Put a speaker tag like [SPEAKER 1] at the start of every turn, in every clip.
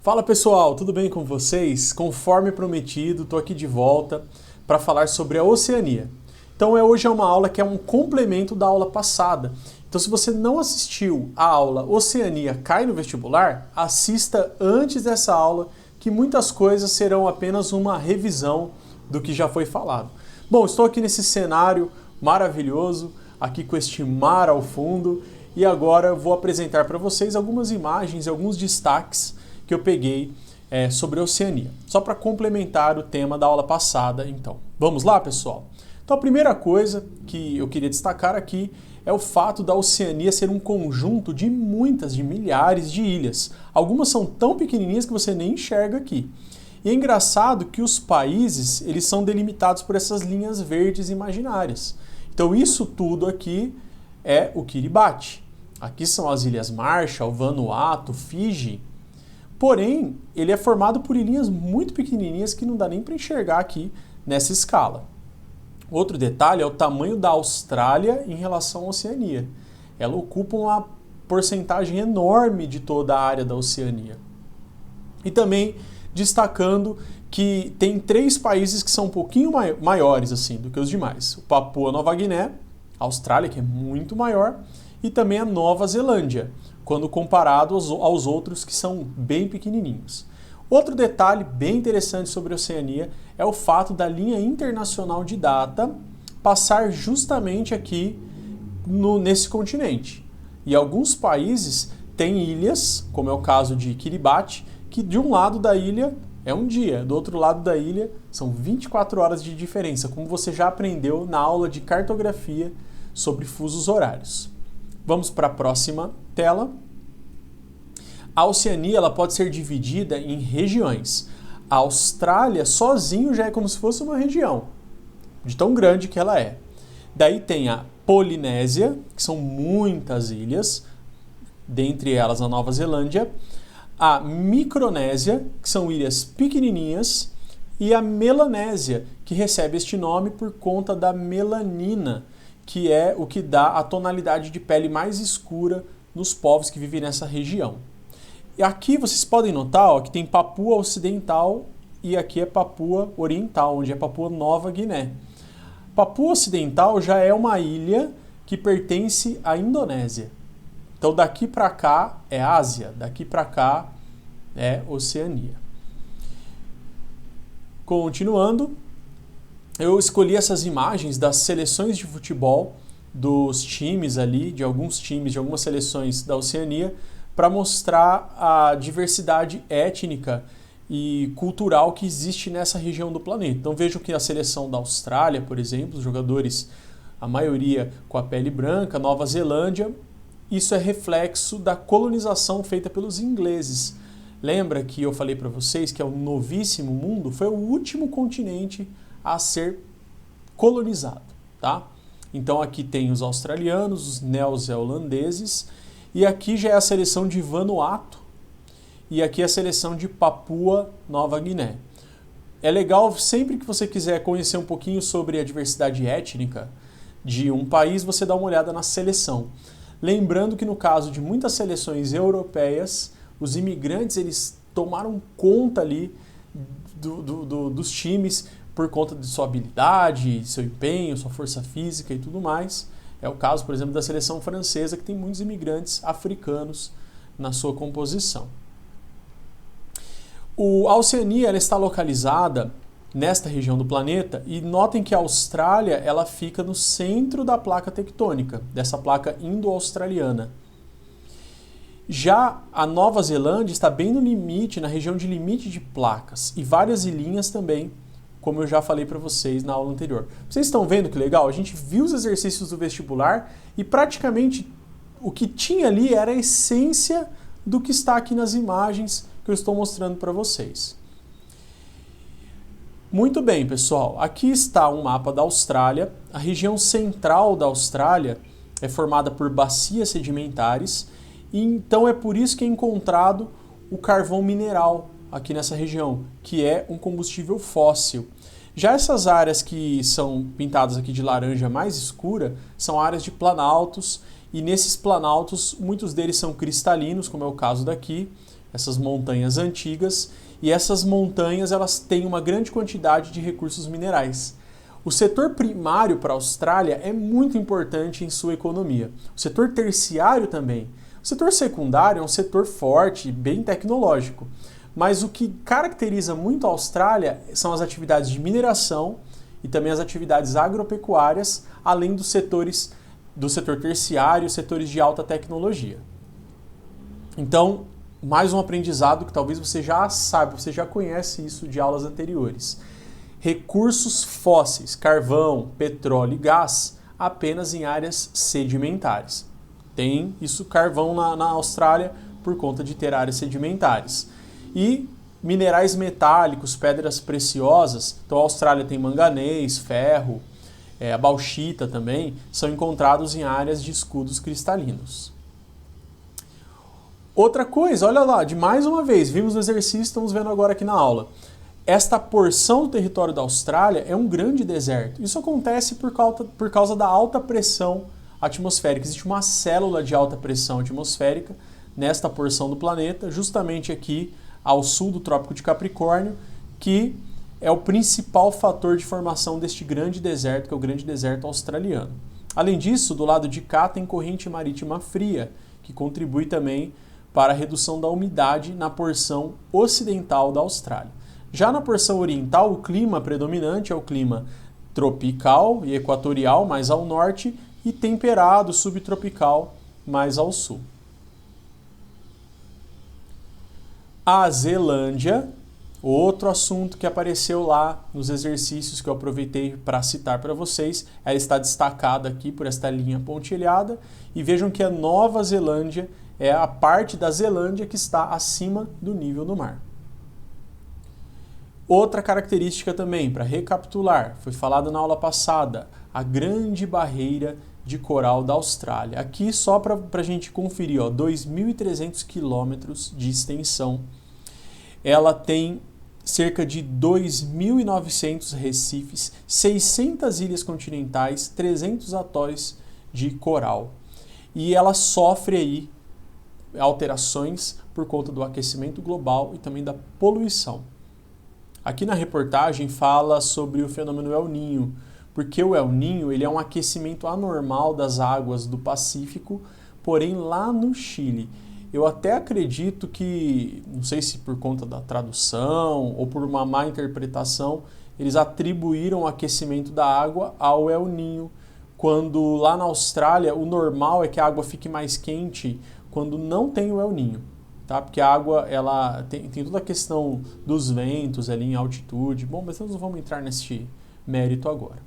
[SPEAKER 1] Fala pessoal, tudo bem com vocês? Conforme prometido, estou aqui de volta para falar sobre a Oceania. Então hoje é uma aula que é um complemento da aula passada. Então se você não assistiu a aula Oceania Cai no Vestibular, assista antes dessa aula, que muitas coisas serão apenas uma revisão do que já foi falado. Bom, estou aqui nesse cenário maravilhoso, aqui com este mar ao fundo, e agora vou apresentar para vocês algumas imagens e alguns destaques que eu peguei sobre a Oceania. Só para complementar o tema da aula passada, então. Vamos lá, pessoal? Então a primeira coisa que eu queria destacar aqui é o fato da Oceania ser um conjunto de muitas, de milhares de ilhas. Algumas são tão pequenininhas que você nem enxerga aqui. E é engraçado que os países, eles são delimitados por essas linhas verdes imaginárias. Então isso tudo aqui é o Kiribati. Aqui são as Ilhas Marshall, Vanuatu, Fiji. Porém, ele é formado por ilhinhas muito pequenininhas que não dá nem para enxergar aqui nessa escala. Outro detalhe é o tamanho da Austrália em relação à Oceania. Ela ocupa uma porcentagem enorme de toda a área da Oceania. E também destacando que tem 3 países que são um pouquinho maiores assim do que os demais. O Papua Nova Guiné, a Austrália, que é muito maior, e também a Nova Zelândia, quando comparado aos outros que são bem pequenininhos. Outro detalhe bem interessante sobre a Oceania é o fato da linha internacional de data passar justamente aqui nesse continente. E alguns países têm ilhas, como é o caso de Kiribati, que de um lado da ilha é um dia, do outro lado da ilha são 24 horas de diferença, como você já aprendeu na aula de cartografia sobre fusos horários. Vamos para a próxima tela. A Oceania ela pode ser dividida em regiões. A Austrália sozinho já é como se fosse uma região, de tão grande que ela é. Daí tem a Polinésia, que são muitas ilhas, dentre elas a Nova Zelândia, a Micronésia, que são ilhas pequenininhas, e a Melanésia, que recebe este nome por conta da melanina, que é o que dá a tonalidade de pele mais escura nos povos que vivem nessa região. E aqui vocês podem notar que tem Papua Ocidental e aqui é Papua Oriental, onde é Papua Nova Guiné. Papua Ocidental já é uma ilha que pertence à Indonésia. Então daqui para cá é Ásia, daqui para cá é Oceania. Continuando, eu escolhi essas imagens das seleções de futebol dos times ali, de alguns times, de algumas seleções da Oceania, para mostrar a diversidade étnica e cultural que existe nessa região do planeta. Então vejam que a seleção da Austrália, por exemplo, os jogadores, a maioria com a pele branca, Nova Zelândia, isso é reflexo da colonização feita pelos ingleses. Lembra que eu falei para vocês que é o novíssimo mundo? Foi o último continente a ser colonizado, tá? Então aqui tem os australianos, os neozelandeses, e aqui já é a seleção de Vanuatu, e aqui é a seleção de Papua Nova Guiné. É legal, sempre que você quiser conhecer um pouquinho sobre a diversidade étnica de um país, você dá uma olhada na seleção. Lembrando que no caso de muitas seleções europeias, os imigrantes eles tomaram conta ali dos times por conta de sua habilidade, seu empenho, sua força física e tudo mais. É o caso, por exemplo, da seleção francesa, que tem muitos imigrantes africanos na sua composição. A Oceania ela está localizada nesta região do planeta e notem que a Austrália ela fica no centro da placa tectônica, dessa placa indo-australiana. Já a Nova Zelândia está bem no limite, na região de limite de placas, e várias ilhinhas também, como eu já falei para vocês na aula anterior. Vocês estão vendo que legal? A gente viu os exercícios do vestibular e praticamente o que tinha ali era a essência do que está aqui nas imagens que eu estou mostrando para vocês. Muito bem, pessoal. Aqui está um mapa da Austrália. A região central da Austrália é formada por bacias sedimentares e então é por isso que é encontrado o carvão mineral aqui nessa região, que é um combustível fóssil. Já essas áreas que são pintadas aqui de laranja mais escura são áreas de planaltos, e nesses planaltos muitos deles são cristalinos, como é o caso daqui, essas montanhas antigas, e essas montanhas elas têm uma grande quantidade de recursos minerais. O setor primário para a Austrália é muito importante em sua economia. O setor terciário também. O setor secundário é um setor forte, bem tecnológico. Mas o que caracteriza muito a Austrália são as atividades de mineração e também as atividades agropecuárias, além dos setores do setor terciário e setores de alta tecnologia. Então, mais um aprendizado que talvez você já sabe, você já conhece isso de aulas anteriores. Recursos fósseis, carvão, petróleo e gás, apenas em áreas sedimentares. Tem isso carvão na Austrália por conta de ter áreas sedimentares. E minerais metálicos, pedras preciosas, então a Austrália tem manganês, ferro, a bauxita também, são encontrados em áreas de escudos cristalinos. Outra coisa, olha lá, de mais uma vez, vimos no exercício, estamos vendo agora aqui na aula. Esta porção do território da Austrália é um grande deserto. Isso acontece por causa da alta pressão atmosférica. Existe uma célula de alta pressão atmosférica nesta porção do planeta, justamente aqui ao sul do Trópico de Capricórnio, que é o principal fator de formação deste grande deserto, que é o grande deserto australiano. Além disso, do lado de cá tem corrente marítima fria, que contribui também para a redução da umidade na porção ocidental da Austrália. Já na porção oriental, o clima predominante é o clima tropical e equatorial, mais ao norte, e temperado subtropical, mais ao sul. A Zelândia, outro assunto que apareceu lá nos exercícios que eu aproveitei para citar para vocês, ela está destacada aqui por esta linha pontilhada, e vejam que a Nova Zelândia é a parte da Zelândia que está acima do nível do mar. Outra característica também, para recapitular, foi falado na aula passada, a Grande Barreira de Coral da Austrália. Aqui só para a gente conferir, 2.300 quilômetros de extensão. Ela tem cerca de 2.900 recifes, 600 ilhas continentais, 300 atóis de coral. E ela sofre aí alterações por conta do aquecimento global e também da poluição. Aqui na reportagem fala sobre o fenômeno El Niño, porque o El Niño ele é um aquecimento anormal das águas do Pacífico, porém lá no Chile. Eu até acredito que, não sei se por conta da tradução ou por uma má interpretação, eles atribuíram o aquecimento da água ao El Niño, quando lá na Austrália o normal é que a água fique mais quente quando não tem o El Niño. Tá? Porque a água ela tem toda a questão dos ventos ali em altitude. Bom, mas nós não vamos entrar nesse mérito agora.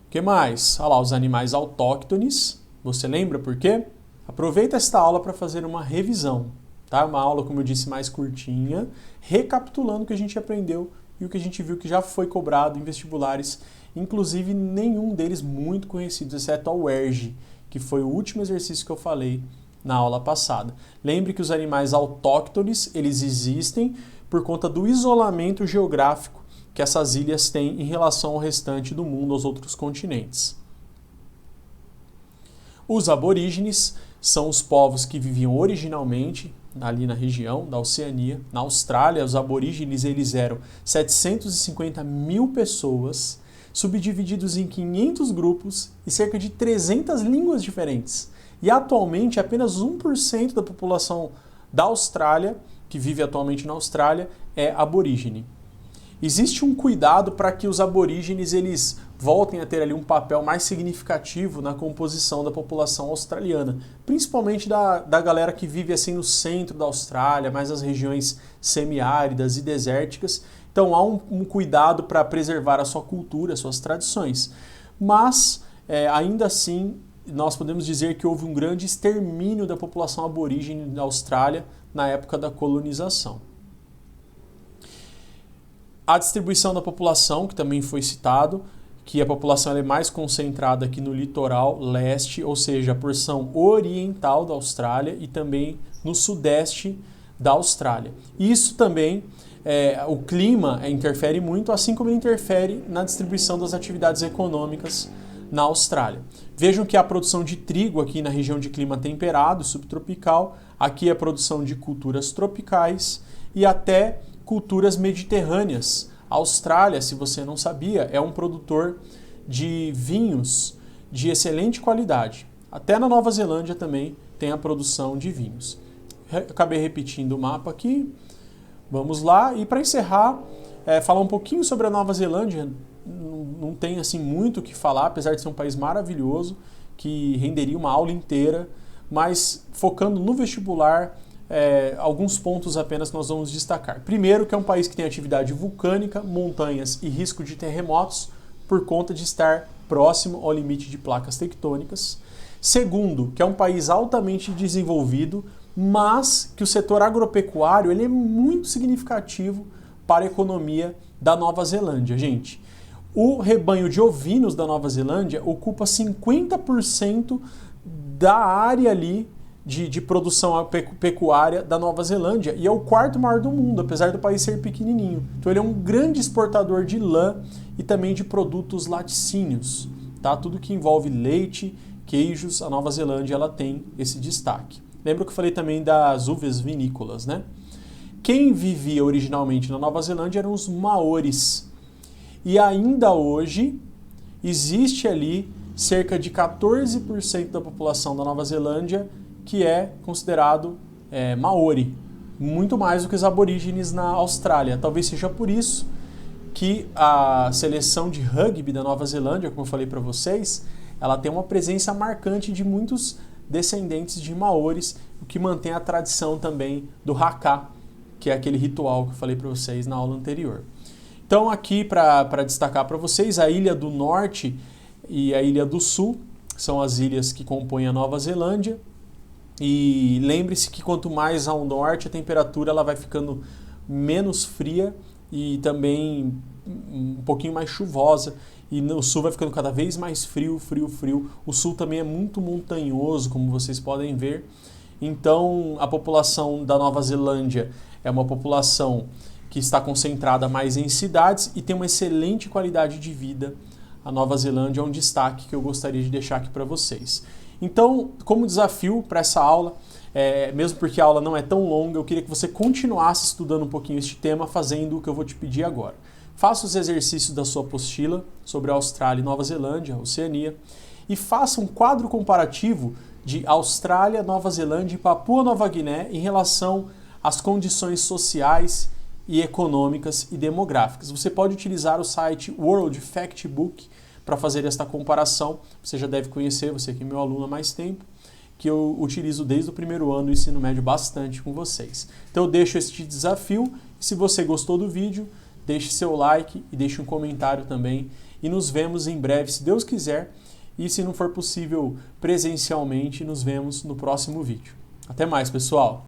[SPEAKER 1] O que mais? Olha lá, os animais autóctones. Você lembra por quê? Aproveita esta aula para fazer uma revisão. Tá? Uma aula, como eu disse, mais curtinha, recapitulando o que a gente aprendeu e o que a gente viu que já foi cobrado em vestibulares, inclusive nenhum deles muito conhecidos, exceto a UERJ, que foi o último exercício que eu falei na aula passada. Lembre que os animais autóctones, eles existem por conta do isolamento geográfico que essas ilhas têm em relação ao restante do mundo, aos outros continentes. Os aborígenes são os povos que viviam originalmente ali na região da Oceania. Na Austrália, os aborígenes eles eram 750 mil pessoas, subdivididos em 500 grupos e cerca de 300 línguas diferentes. E atualmente apenas 1% da população da Austrália, que vive atualmente na Austrália, é aborígene. Existe um cuidado para que os aborígenes eles voltem a ter ali um papel mais significativo na composição da população australiana, principalmente da galera que vive assim no centro da Austrália, mais nas regiões semiáridas e desérticas. Então há um cuidado para preservar a sua cultura, as suas tradições. Mas ainda assim nós podemos dizer que houve um grande extermínio da população aborígene da Austrália na época da colonização. A distribuição da população, que também foi citado, que a população é mais concentrada aqui no litoral leste, ou seja, a porção oriental da Austrália e também no sudeste da Austrália. Isso também, o clima interfere muito, assim como ele interfere na distribuição das atividades econômicas na Austrália. Vejam que a produção de trigo aqui na região de clima temperado, subtropical, aqui a produção de culturas tropicais e até culturas mediterrâneas. A Austrália, se você não sabia, é um produtor de vinhos de excelente qualidade. Até na Nova Zelândia também tem a produção de vinhos. Acabei repetindo o mapa aqui. Vamos lá. E para encerrar, falar um pouquinho sobre a Nova Zelândia. Não tem assim muito o que falar, apesar de ser um país maravilhoso, que renderia uma aula inteira, mas focando no vestibular, alguns pontos apenas que nós vamos destacar. Primeiro, que é um país que tem atividade vulcânica, montanhas e risco de terremotos, por conta de estar próximo ao limite de placas tectônicas. Segundo, que é um país altamente desenvolvido, mas que o setor agropecuário ele é muito significativo para a economia da Nova Zelândia, gente. O rebanho de ovinos da Nova Zelândia ocupa 50% da área ali de produção pecuária da Nova Zelândia e é o quarto maior do mundo, apesar do país ser pequenininho. Então ele é um grande exportador de lã e também de produtos laticínios, tá? Tudo que envolve leite, queijos, a Nova Zelândia ela tem esse destaque. Lembra que eu falei também das uvas vinícolas, né? Quem vivia originalmente na Nova Zelândia eram os maoris. E ainda hoje existe ali cerca de 14% da população da Nova Zelândia que é considerado maori, muito mais do que os aborígenes na Austrália. Talvez seja por isso que a seleção de rugby da Nova Zelândia, como eu falei para vocês, ela tem uma presença marcante de muitos descendentes de maoris, o que mantém a tradição também do haka, que é aquele ritual que eu falei para vocês na aula anterior. Então aqui para destacar para vocês, a Ilha do Norte e a Ilha do Sul são as ilhas que compõem a Nova Zelândia. E lembre-se que quanto mais ao norte a temperatura ela vai ficando menos fria e também um pouquinho mais chuvosa. E no sul vai ficando cada vez mais frio. O sul também é muito montanhoso, como vocês podem ver. Então a população da Nova Zelândia é uma população que está concentrada mais em cidades e tem uma excelente qualidade de vida. A Nova Zelândia é um destaque que eu gostaria de deixar aqui para vocês. Então, como desafio para essa aula, mesmo porque a aula não é tão longa, eu queria que você continuasse estudando um pouquinho este tema, fazendo o que eu vou te pedir agora. Faça os exercícios da sua apostila sobre a Austrália e Nova Zelândia, Oceania, e faça um quadro comparativo de Austrália, Nova Zelândia e Papua Nova Guiné em relação às condições sociais e econômicas e demográficas. Você pode utilizar o site World Factbook para fazer esta comparação. Você já deve conhecer, você que é meu aluno há mais tempo, que eu utilizo desde o primeiro ano do ensino médio bastante com vocês. Então eu deixo este desafio. Se você gostou do vídeo, deixe seu like e deixe um comentário também. E nos vemos em breve, se Deus quiser. E se não for possível presencialmente, nos vemos no próximo vídeo. Até mais, pessoal!